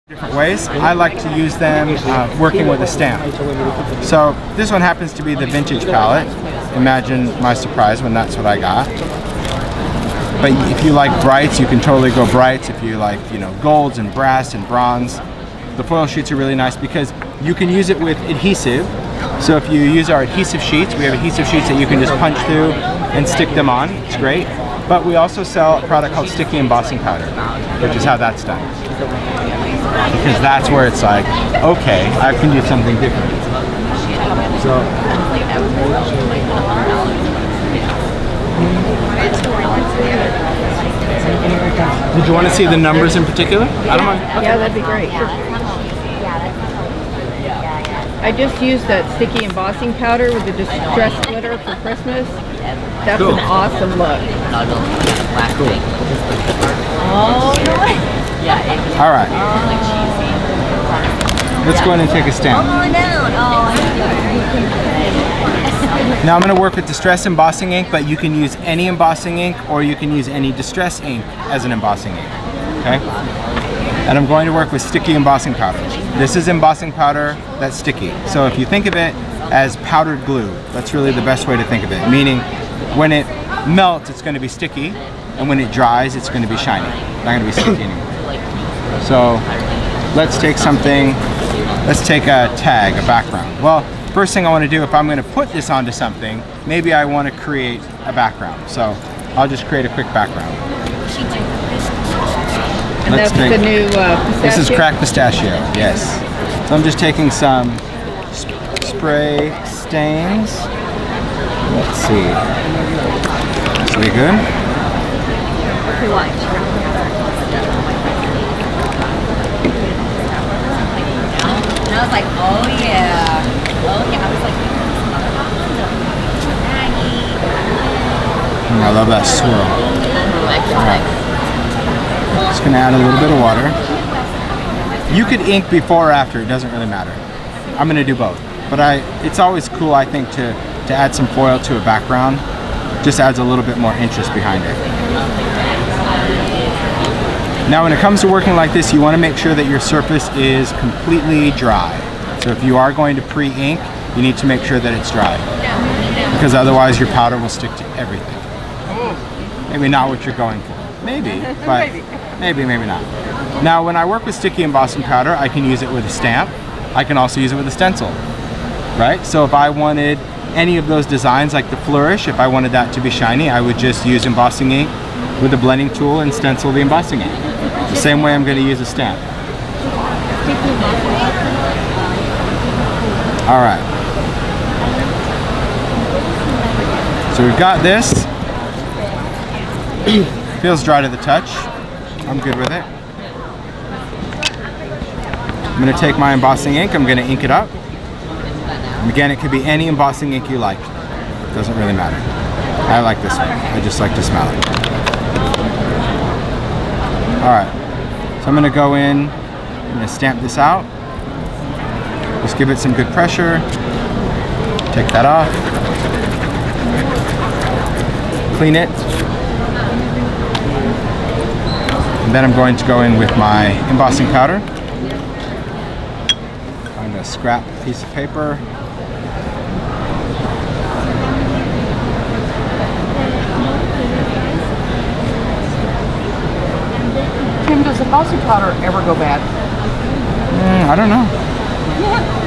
Different ways. I like to use them working with a stamp. So this one happens to be the vintage palette. Imagine my surprise when that's what I got. But if you like brights, you can totally go brights. If you like, golds and brass and bronze, the foil sheets are really nice because you can use it with adhesive. So if you use our adhesive sheets, we have adhesive sheets that you can just punch through and stick them on. It's great. But we also sell a product called sticky embossing powder, which is how that's done. Because that's where it's like, okay, I can do something different. So, did you want to see the numbers in particular? I don't mind. Okay. Yeah, that'd be great. I just used that sticky embossing powder with the distress glitter for Christmas. That's cool. An awesome look. Cool. Oh, all right. Let's go ahead and take a stamp. Now I'm going to work with distress embossing ink, but you can use any embossing ink or you can use any distress ink as an embossing ink. Okay? And I'm going to work with sticky embossing powder. This is embossing powder that's sticky. So if you think of it as powdered glue, that's really the best way to think of it. Meaning when it melts, it's going to be sticky, and when it dries, it's going to be shiny. Not going to be sticky anymore. So let's take a tag, a background. Well, first thing I want to do, if I'm going to put this onto something, maybe I want to create a background. So I'll just create a quick background. And that's the new pistachio? This is cracked pistachio, yes. So I'm just taking some spray stains. Let's see. Is we good? I was like, oh yeah. I was like, I love that swirl. Right. Just gonna add a little bit of water. You could ink before or after, it doesn't really matter. I'm gonna do both. But it's always cool, I think, to add some foil to a background. Just adds a little bit more interest behind it. Now when it comes to working like this, you want to make sure that your surface is completely dry. So if you are going to pre-ink, you need to make sure that it's dry. Because otherwise your powder will stick to everything. Maybe not what you're going for. Maybe, but maybe not. Now when I work with sticky embossing powder, I can use it with a stamp. I can also use it with a stencil, right? So if I wanted any of those designs like the flourish, if I wanted that to be shiny, I would just use embossing ink with a blending tool and stencil the embossing ink. The same way I'm going to use a stamp. All right. So we've got this. Feels dry to the touch. I'm good with it. I'm going to take my embossing ink. I'm going to ink it up. And again, it could be any embossing ink you like. Doesn't really matter. I like this one. I just like to smell it. All right. So I'm going to go in, I'm going to stamp this out. Just give it some good pressure. Take that off. Clean it. And then I'm going to go in with my embossing powder. I'm going to scrap a piece of paper. Tim, does embossing powder ever go bad? I don't know.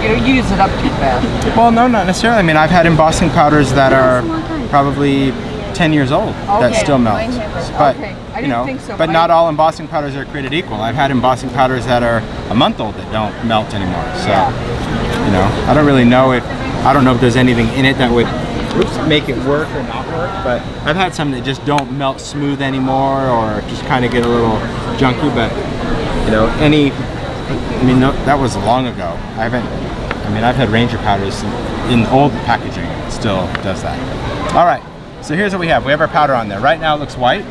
You use it up too fast. Well, no, not necessarily. I mean, I've had embossing powders that are probably 10 years old that still melt. But, I didn't think so, but not all embossing powders are created equal. I've had embossing powders that are a month old that don't melt anymore. So, I don't really know I don't know if there's anything in it that would make it work or not work, but I've had some that just don't melt smooth anymore or just kind of get a little junky, but that was long ago. I've had Ranger powders in old packaging. It still does that. All right, so here's what we have. We have our powder on there. Right now it looks white,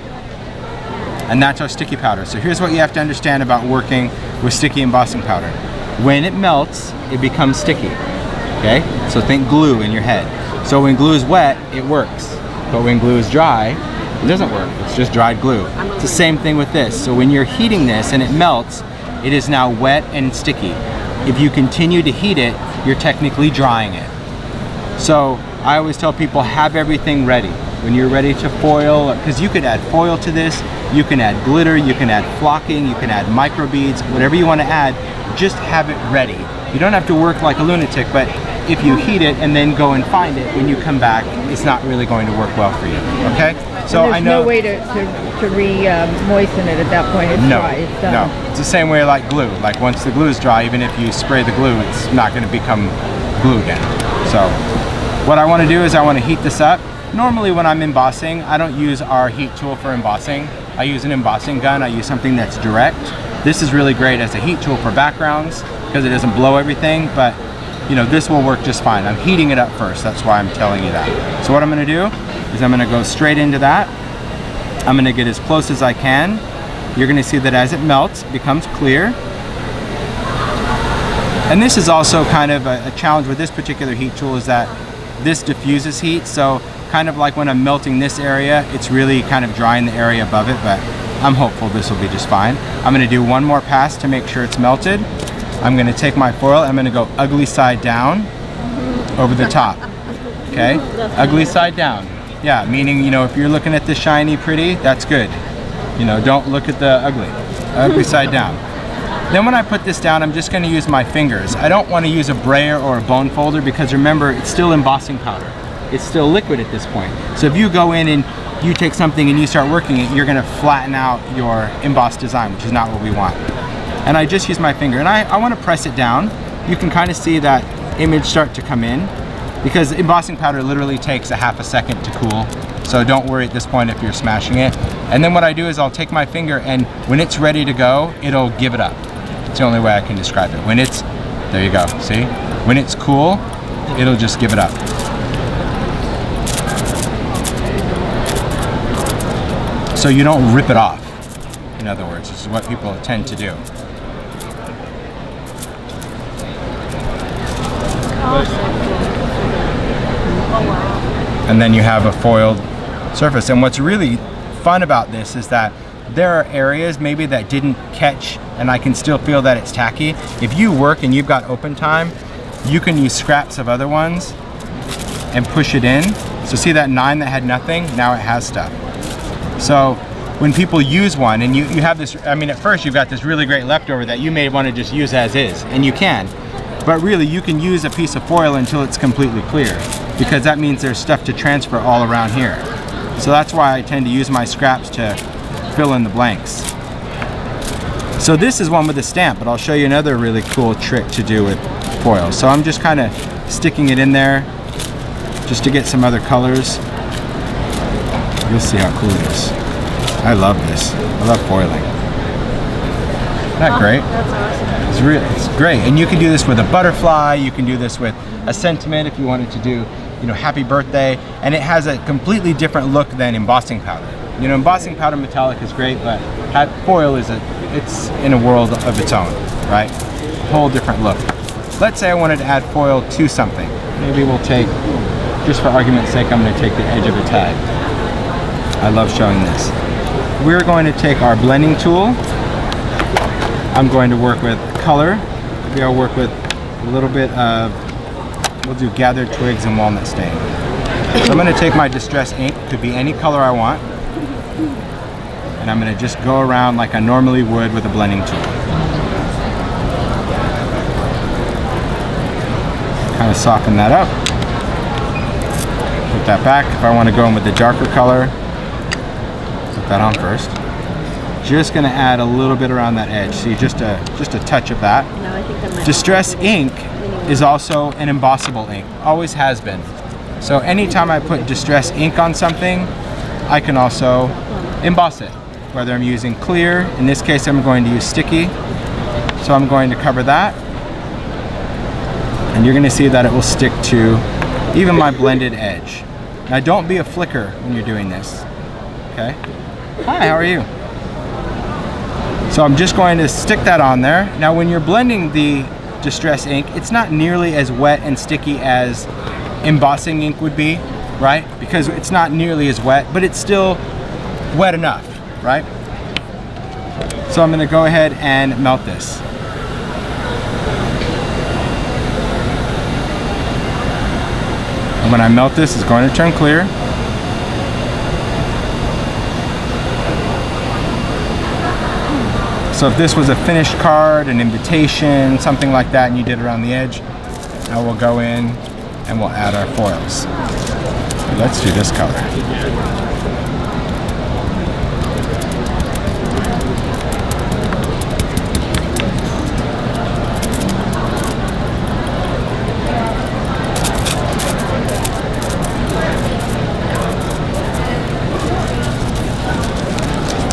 and that's our sticky powder. So here's what you have to understand about working with sticky embossing powder. When it melts, it becomes sticky, okay? So think glue in your head. So when glue is wet, it works. But when glue is dry, it doesn't work. It's just dried glue. It's the same thing with this. So when you're heating this and it melts, It is now wet and sticky. If you continue to heat it, you're technically drying it. So I always tell people, have everything ready. When you're ready to foil, because you could add foil to this, you can add glitter, you can add flocking, you can add microbeads, whatever you want to add, just have it ready. You don't have to work like a lunatic, but if you heat it and then go and find it, when you come back, it's not really going to work well for you, okay? So there's I know- no way to re-moisten it at that point. It's No, dry. It's done. no. It's the same way like glue. Like once the glue is dry, even if you spray the glue, it's not going to become glue again. So what I want to do is I want to heat this up. Normally when I'm embossing, I don't use our heat tool for embossing. I use an embossing gun. I use something that's direct. This is really great as a heat tool for backgrounds because it doesn't blow everything, but you know, this will work just fine. I'm heating it up first. That's why I'm telling you that. So what I'm going to do is I'm going to go straight into that. I'm going to get as close as I can. You're going to see that as it melts, it becomes clear. And this is also kind of a challenge with this particular heat tool, is that this diffuses heat. So kind of like when I'm melting this area, it's really kind of drying the area above it, but I'm hopeful this will be just fine. I'm going to do one more pass to make sure it's melted. I'm going to take my foil, I'm going to go ugly side down over the top. Okay? Ugly side down. Yeah, meaning, you know, if you're looking at the shiny pretty, that's good. You know, don't look at the ugly. Ugly side down. Then when I put this down, I'm just going to use my fingers. I don't want to use a brayer or a bone folder because remember, it's still embossing powder. It's still liquid at this point. So if you go in and you take something and you start working it, you're going to flatten out your embossed design, which is not what we want. And I just use my finger, and I want to press it down. You can kind of see that image start to come in because embossing powder literally takes a half a second to cool. So don't worry at this point if you're smashing it. And then what I do is I'll take my finger, and when it's ready to go, it'll give it up. It's the only way I can describe it. When it's, there you go, see? When it's cool, it'll just give it up. So you don't rip it off, in other words. This is what people tend to do. And then you have a foiled surface. And what's really fun about this is that there are areas maybe that didn't catch and I can still feel that it's tacky. If you work and you've got open time, you can use scraps of other ones and push it in. So see that 9 that had nothing? Now it has stuff. So when people use one and you have this, I mean, at first you've got this really great leftover that you may want to just use as is, and you can. But really you can use a piece of foil until it's completely clear, because that means there's stuff to transfer all around here. So that's why I tend to use my scraps to fill in the blanks. So this is one with a stamp, but I'll show you another really cool trick to do with foil. So I'm just kind of sticking it in there just to get some other colors. You'll see how cool it is. I love this. I love foiling. Isn't that great? That's awesome. It's great. And you can do this with a butterfly, you can do this with a sentiment if you wanted to do, you know, happy birthday, and it has a completely different look than embossing powder. You know, embossing powder metallic is great, but foil is it's in a world of its own, right? A whole different look. Let's say I wanted to add foil to something. Maybe we'll take, just for argument's sake, I'm going to take the edge of a tag. I love showing this. We're going to take our blending tool. I'm going to work with color. Maybe I'll work with a little bit of, we'll do gathered twigs and walnut stain. So I'm going to take my distress ink, could be any color I want, and I'm going to just go around like I normally would with a blending tool. Kind of soften that up. Put that back. If I want to go in with the darker color, put that on first. Just going to add a little bit around that edge. See, just a touch of that. No, I think that might Distress ink is also an embossable ink. Always has been. So anytime I put distress ink on something, I can also emboss it. Whether I'm using clear, in this case I'm going to use sticky. So I'm going to cover that. And you're going to see that it will stick to even my blended edge. Now don't be a flicker when you're doing this. Okay? Hi, how are you? So I'm just going to stick that on there. Now when you're blending the distress ink, it's not nearly as wet and sticky as embossing ink would be, right? Because it's not nearly as wet, but it's still wet enough, right? So I'm going to go ahead and melt this. And when I melt this, it's going to turn clear. So if this was a finished card, an invitation, something like that, and you did it around the edge, now we'll go in and we'll add our foils. Let's do this color.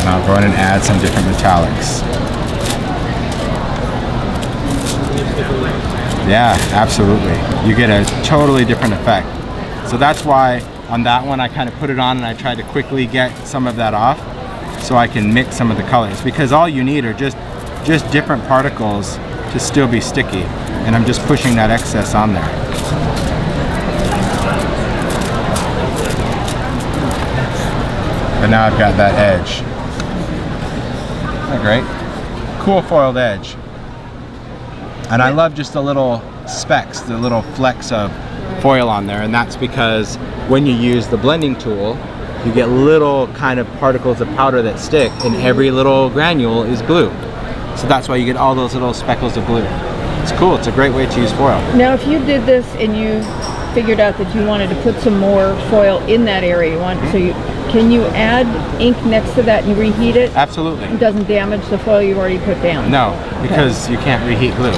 And I'll go in and add some different metallics. Yeah, absolutely. You get a totally different effect. So that's why on that one I kind of put it on and I tried to quickly get some of that off so I can mix some of the colors, because all you need are just different particles to still be sticky, and I'm just pushing that excess on there. But now I've got that edge. Isn't that great? Cool foiled edge. And I love just the little specks, the little flecks of foil on there, and that's because when you use the blending tool, you get little kind of particles of powder that stick, and every little granule is glue. So that's why you get all those little speckles of glue. It's cool. It's a great way to use foil. Now, if you did this and you figured out that you wanted to put some more foil in that area, can you add ink next to that and reheat it? Absolutely. It doesn't damage the foil you already put down? No, because you can't reheat glue.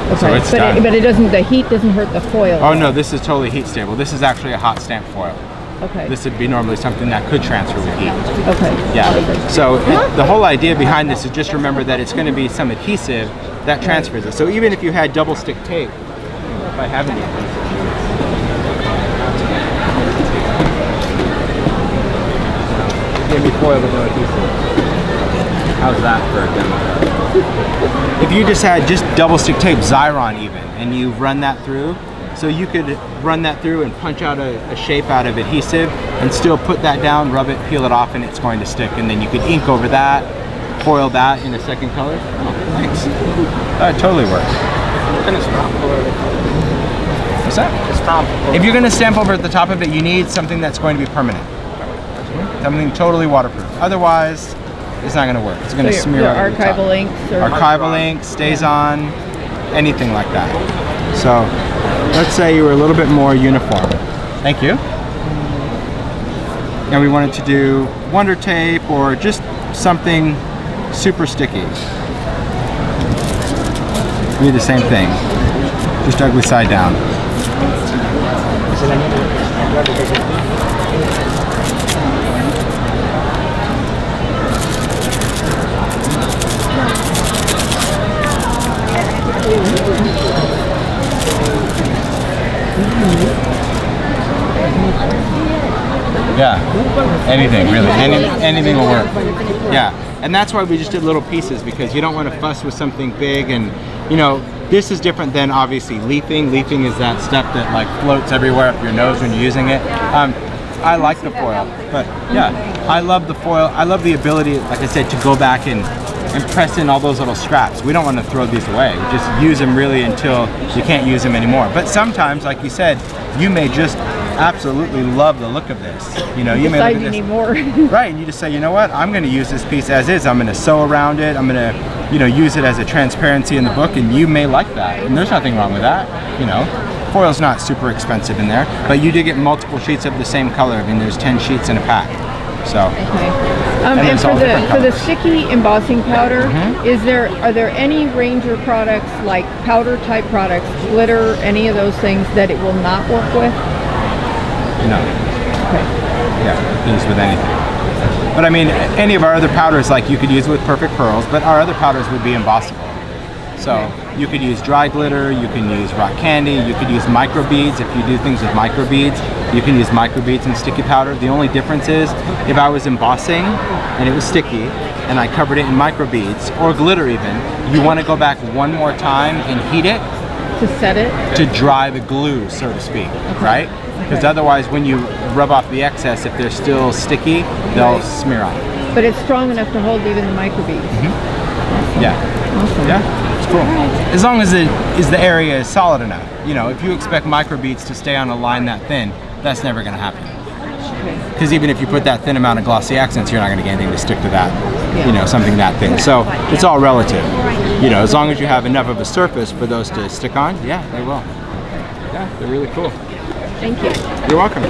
Okay, So it's done. but it doesn't. The heat doesn't hurt the foil. Oh no, this is totally heat stable. This is actually a hot stamp foil. Okay. This would be normally something that could transfer with heat. Okay. Yeah. So the whole idea behind this is just remember that it's going to be some adhesive that transfers it. So even if you had double stick tape, if I have any adhesive. Give me foil with no adhesive. How's that for a demo? If you just had double stick tape, Xyron even, and you run that through, so you could run that through and punch out a shape out of adhesive and still put that down, rub it, peel it off, and it's going to stick. And then you could ink over that, foil that in a second color. Oh, thanks. That totally works. What's that? If you're going to stamp over at the top of it, you need something that's going to be permanent. Something totally waterproof. Otherwise, it's not going to work. It's going to smear your over the top. archival inks or Archival ink, stays on, anything like that. So let's say you were a little bit more uniform. Thank you. And we wanted to do Wonder Tape or just something super sticky. We do the same thing, just ugly side down. Yeah, anything really, anything will work. Yeah, and that's why we just did little pieces, because you don't want to fuss with something big. And you know, this is different than obviously leafing. Leafing is that stuff that like floats everywhere up your nose when you're using it. I like the foil, but yeah, I love the foil. I love the ability, like I said, to go back and press in all those little scraps. We don't want to throw these away. We just use them really until you can't use them anymore. But sometimes, like you said, you may just absolutely love the look of this. You know, you may look at this, need more. right, and you just say, you know what, I'm going to use this piece as is. I'm going to sew around it. I'm going to, you know, use it as a transparency in the book, and you may like that. And there's nothing wrong with that. You know, foil's not super expensive in there, but you do get multiple sheets of the same color. I mean, there's 10 sheets in a pack. So. Okay. And for the sticky embossing powder, are there any Ranger products, like powder type products, glitter, any of those things that it will not work with? No. Okay. Yeah, use with anything. But I mean, any of our other powders, like you could use with Perfect Pearls, but our other powders would be embossable. So you could use dry glitter, you can use rock candy, you could use microbeads. If you do things with microbeads, you can use microbeads and sticky powder. The only difference is if I was embossing and it was sticky and I covered it in microbeads or glitter even, you want to go back one more time and heat it to set it? To dry the glue, so to speak, right? Because otherwise when you rub off the excess, if they're still sticky, they'll smear off. but it's strong enough to hold even the microbeads. Yeah. Awesome. Yeah, it's cool. As long as the area is solid enough. You know, if you expect microbeads to stay on a line that thin, that's never going to happen. Because even if you put that thin amount of glossy accents, you're not going to get anything to stick to that, you know, something that thin. So it's all relative. You know, as long as you have enough of a surface for those to stick on, yeah, they will. Yeah, they're really cool. Thank you. You're welcome.